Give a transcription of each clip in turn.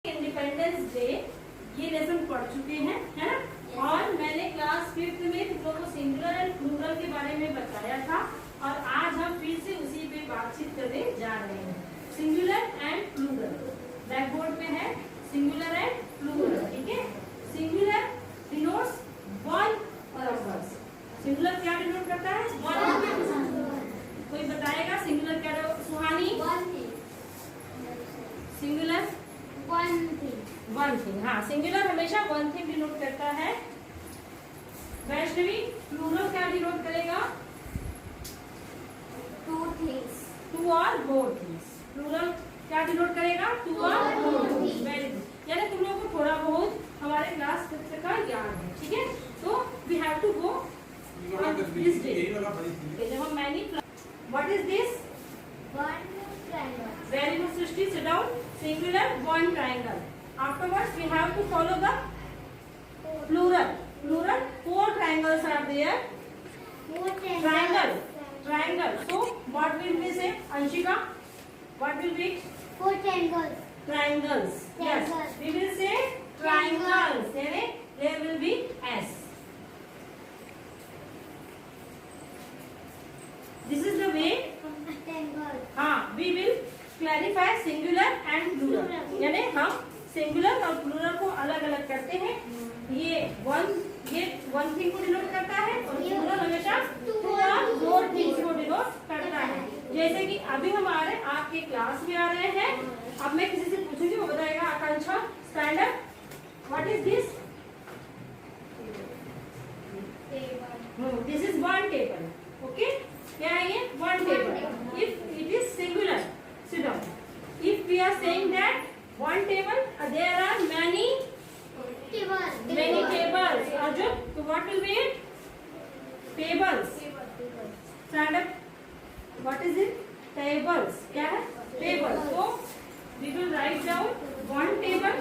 Independence day ये lesson पढ़ चुके हैं, है ना? और मैंने क्लास 5th में तुम लोगों को सिंगुलर एंड प्लूरल के बारे में बताया था और आज हम फिर से उसी पे बातचीत करने जा रहे हैं। Singular and plural black board पे है, सिंगुलर एंड प्लूरल, ठीक है? Singular denotes one purpose. Singular क्या डिनोट करता है? वन। कोई बताएगा सिंगुलर क्या? सुहानी? Singular one thing. हाँ, सिंगुलर हमेशा वन थिंग डिनोट करता है। वैष्णवी, प्लूरल क्या डिनोट करेगा? टू और मोर थिंग्स। प्लूरल क्या डिनोट करेगा? टू और मोर थिंग्स। Very good. यानी तुम लोगों को थोड़ा बहुत हमारे क्लास 5th का ज्ञान है, ठीक है? तो we have to go this day. जब हम many what is this? Very good, Srishti. Sit down. Singular, one triangle. Afterwards, we have to follow the plural. Plural, 4 triangles are there. Triangle. So, what will we say, Anshika? What will be? 4 triangles. Triangles. Yes. We will say triangles. There will be S. This is the way. हाँ, we will clarify singular and plural. यानी हम singular और plural को अलग अलग करते हैं। ये वन थिंग को डिनोट करता है और प्लूरल हमेशा टू और मोर थिंग्स को डिनोट करता है। जैसे कि अभी हम आ रहे हैं, आपके क्लास में आ रहे हैं। अब मैं किसी से पूछूंगी, वो बताएगा। Akanksha, stand up. What is this? This is one table. Okay, क्या है ये? One table. If it is singular, sit down. If we are saying that one table, there are many tables. Arjun, so what will be it? Tables. Stand up. What is it? Tables. क्या है? Tables. So we will write down one table.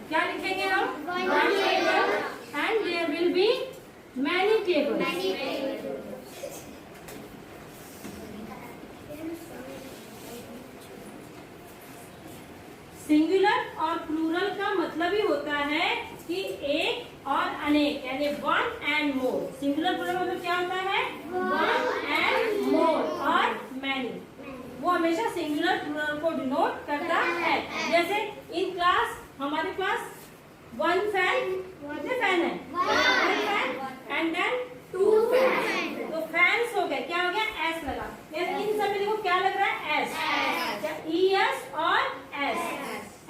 क्या लिखेंगे हम? One table. And there will be many tables. Singular और plural का मतलब ही होता है कि एक और अनेक, यानी one and more. Singular plural मतलब क्या होता है? वन एंड मोर और मैनी। वो हमेशा सिंगुलर प्लूरल को डिनोट करता है। जैसे इन क्लास, हमारे पास वन फैन, कितने फैन है? One fan and then 2 fan. तो फैंस हो गए, क्या हो गया? एस लगा। इन सब में देखो क्या लग रहा है? एस। ES और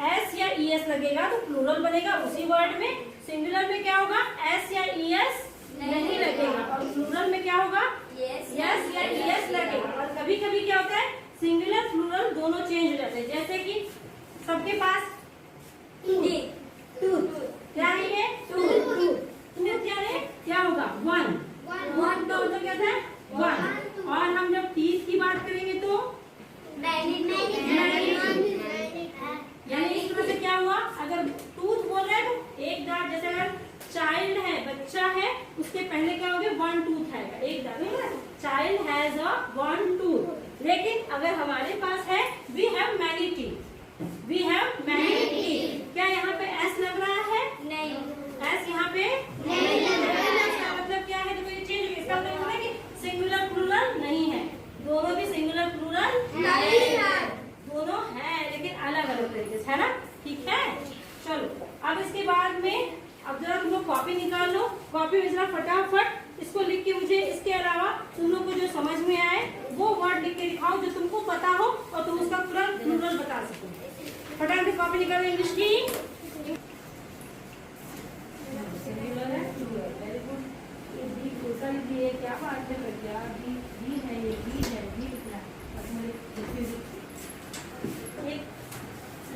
एस या ES लगेगा तो प्लूरल बनेगा उसी वर्ड में। सिंगुलर में क्या होगा? S या ES नहीं लगेगा और प्लूरल में क्या होगा? S या ES लगेगा। और कभी कभी क्या होता है, सिंगुलर प्लूरल दोनों चेंज हो जाते हैं। जैसे कि सबके पास टूथ, क्या है ये? टूथ क्या होगा? वन का मतलब क्या था? वन। और हम जब टीथ की बात करेंगे तो यानी इस तरह से क्या हुआ? अगर टूथ बोल रहे हैं तो एक दांत, जैसे अगर चाइल्ड है, बच्चा है, उसके पहले क्या हो गया? वन टूथ है, एक दांत। Child has a one tooth. लेकिन अगर हमारे पास है वी हैव मैनी टीथ, क्या यहाँ पे एस लग रहा है? नहीं, एस यहाँ पे नहीं लग रहा है। इसका मतलब क्या है? देखो ये चेंज हो गया। इसका मतलब है कि सिंगुलर प्लूरल नहीं है। दोनों भी सिंगुलर प्लूरल नहीं है, दोनों है लेकिन अलग अलग तरीके से, है ना? ठीक है, चलो। अब इसके बाद में अब जरा तुम लोग कॉपी निकाल लो। कॉपी में जरा फटाफट इसको लिख के मुझे इसके अलावा तुम लोग को जो समझ में आए वो वर्ड लिख के दिखाओ जो तुमको पता हो और तुम उसका पूरा प्लूरल बता सको। फटाफट से कॉपी निकालो इंग्लिश की। Very good. ये क्या बात है? बी है, ये बी है, बी कितना? एक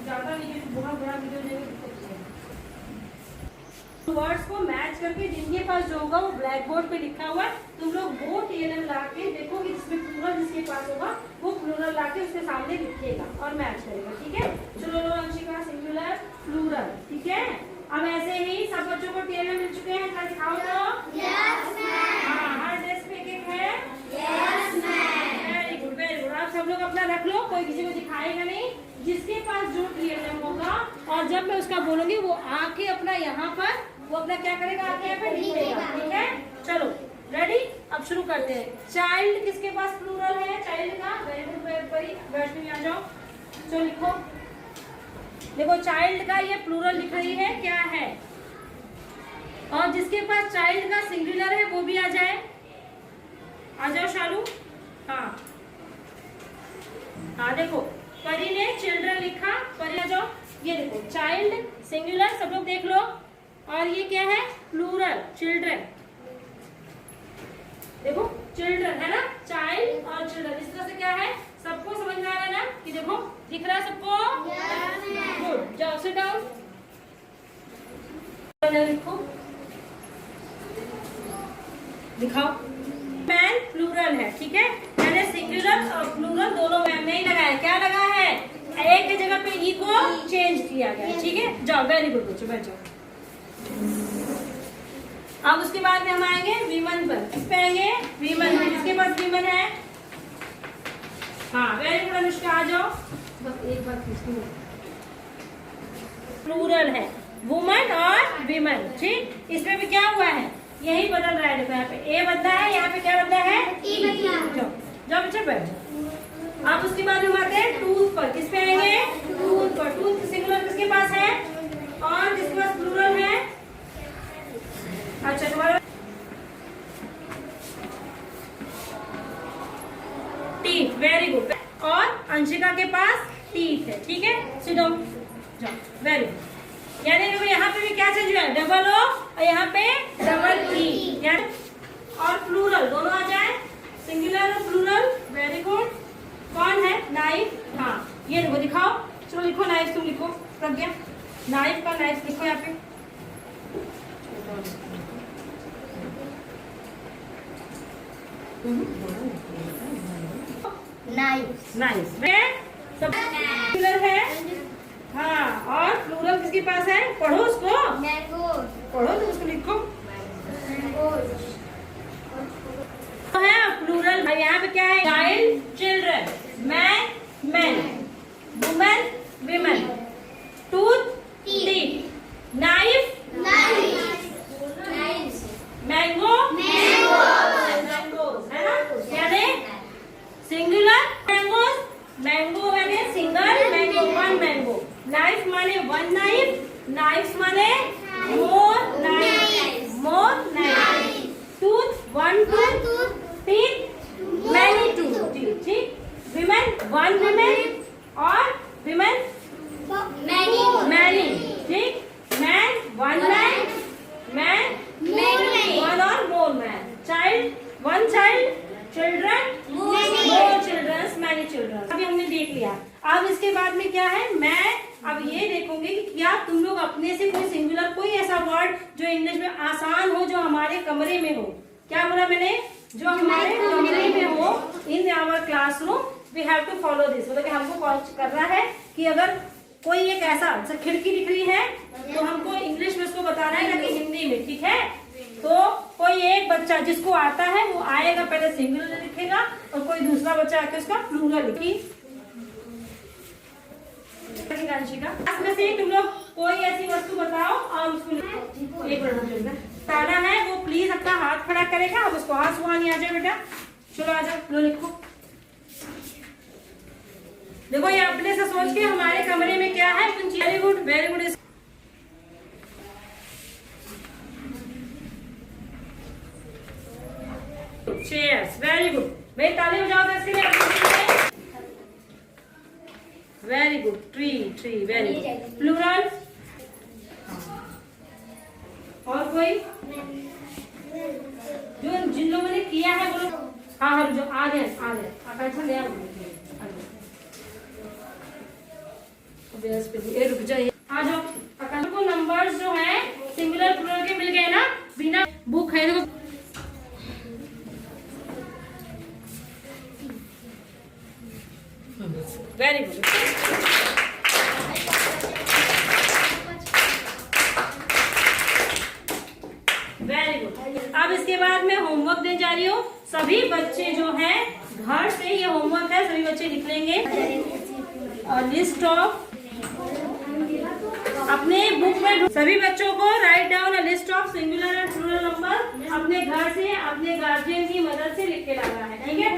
ज्यादा वीडियो, बहुत बड़ा वीडियो देखो। वर्ड्स को मैच करके जिनके पास जो होगा वो ब्लैक बोर्ड पे लिखा हुआ है, तुम लोग वो TLM ला के देखो कि जिसमें प्लूरल जिसके पास होगा वो प्लूरल ला के उसके सामने लिखेगा और मैच करेगा, ठीक है? चलो अंशिका, सिंगुलर प्लूरल, ठीक है? अब ऐसे ही सब बच्चों को TLM मिल चुके हैं, क्या दिखाओ तो? हाँ, हर डेस्क पे एक है। Very good. आप सब लोग अपना रख लो, कोई किसी को दिखाएगा नहीं। जिसके पास जो TLM होगा और जब मैं उसका बोलूंगी वो आके अपना यहाँ पर वो अपना क्या करेगा, आके यहाँ पे लिखेगा। ठीक है, चलो रेडी, अब शुरू करते हैं। चाइल्ड किसके पास प्लूरल है? चाइल्ड का। वैष्णवी आ जाओ, चलो लिखो। देखो चाइल्ड का ये प्लूरल लिख रही है, क्या है? और जिसके पास चाइल्ड का सिंगुलर है वो भी आ जाए। आ जाओ शालू। हाँ हाँ, देखो परी ने चिल्ड्रन लिखा, परी आ जाओ। ये देखो चाइल्ड सिंगुलर, सब लोग देख लो। और ये क्या है? Plural, children. देखो चिल्ड्रन है ना, चाइल्ड और चिल्ड्रन। इस तरह से क्या है, सबको समझ में आ रहा है ना? कि देखो दिख रहा है सबको? गुड, जाओ सिट डाउन। लिखो, दिखाओ। मैन प्लूरल है, ठीक है। मैंने सिंगुलर और प्लूरल दोनों मैम नहीं लगाया। क्या लगा है? एक की जगह पे ई को चेंज किया गया, ठीक है। जाओ, वेरी गुड बच्चों, बैठ जाओ। अब उसके बाद में हम आएंगे वीमन पर। किस पे आएंगे? वीमन पर। किसके पास वीमन है? हाँ, वेरी गुड अनुष्का, आ जाओ। बस एक बार प्लूरल है, वुमन और वीमन, ठीक। इसमें भी क्या हुआ है? यही बदल रहा है। देखो यहाँ पे ए बदला है, यहाँ पे क्या बदला है? ई बदला। जाओ जाओ बच्चे, बैठ जाओ। अब उसके बाद हम आते हैं टूथ पर। किस पे आएंगे? टूथ पर। टूथ सिंगुलर किसके पास है और किसके पास प्लूरल है? अच्छा, तुम्हारा टीथ, वेरी गुड। और अंशिका के पास टीथ है, ठीक है। सिडो, जाओ, वेरी गुड। यानी देखो यहाँ पे भी क्या चेंज हुआ है? डबल ओ और यहाँ पे डबल ई, और प्लूरल दोनों आ जाए, सिंगुलर और प्लूरल। Very good. कौन है? नाइफ। हाँ, ये देखो, दिखाओ। चलो लिखो नाइफ, तुम लिखो प्रज्ञा। नाइफ का नाइफ लिखो यहाँ पे। नाइफ, नाइफ सब सिंगुलर है। हाँ, और प्लूरल किसके पास है? पढ़ो उसको, मैंगो। पढ़ो तो उसको लिखो, मैंगो है प्लूरल। यहाँ पे क्या है? Child, children, man, men, women, women, tooth, teeth, knife, mango, mangoes, है ना। यानी सिंगुलर मैंगोज, मैंगो यानी single, mango one mango. Knife माने वन नाइफ, नाइफ्स माने more knife, more knife. Tooth one tooth, teeth many tooth, ठीक। Women one women और women many, ठीक। Man one man, man one और more man. Child one child, children more children, many children. अभी हमने देख लिया। अब इसके बाद में क्या है? मैं अब ये देखूंगी कि क्या तुम लोग अपने से कोई सिंगुलर, कोई ऐसा वर्ड जो इंग्लिश में आसान हो, जो हमारे कमरे में हो। क्या बोला मैंने? जो हमारे कमरे में हो, in our classroom we have to follow this. मतलब कि हमको कॉल करना है कि अगर कोई एक ऐसा खिड़की दिख रही है तो हमको इंग्लिश में उसको बताना है, ना कि हिंदी में, ठीक है। तो कोई एक बच्चा जिसको आता है वो आएगा, पहले सिंगुलर लिखेगा और कोई दूसरा बच्चा आके उसका प्लूरल लिखेगी। में से तुम लोग कोई ऐसी वस्तु बताओ और उसको एक बताना है। वो प्लीज अपना हाथ खड़ा करेगा। अब उसको हाथ सुहा नहीं आ जाए बेटा। चलो आ जाओ, लो लिखो। देखो ये अपने से सोच के हमारे कमरे में क्या है। Very good, very good. Chairs, very good. भाई ताली बजाओ तो इसके लिए। Very good. Tree, tree, very good. Plural और कोई जो जिन लोगों ने किया है बोलो। हाँ हाँ, जो आ गए आकांक्षा ले आओ। रुक जाइए, आ जाओ। आकांक्षा को नंबर्स जो है सिंगुलर प्लूरल के मिल गए ना, बिना बुक है। देखो वेरी गुड। Very good. अब इसके बाद मैं होमवर्क देने जा रही हूँ। सभी बच्चे जो हैं घर से, ये होमवर्क है, सभी बच्चे लिख लेंगे। लिस्ट ऑफ अपने बुक में सभी बच्चों को write down a list of singular and plural number अपने घर से अपने गार्जियन की मदद से लिख के लाना है, ठीक है।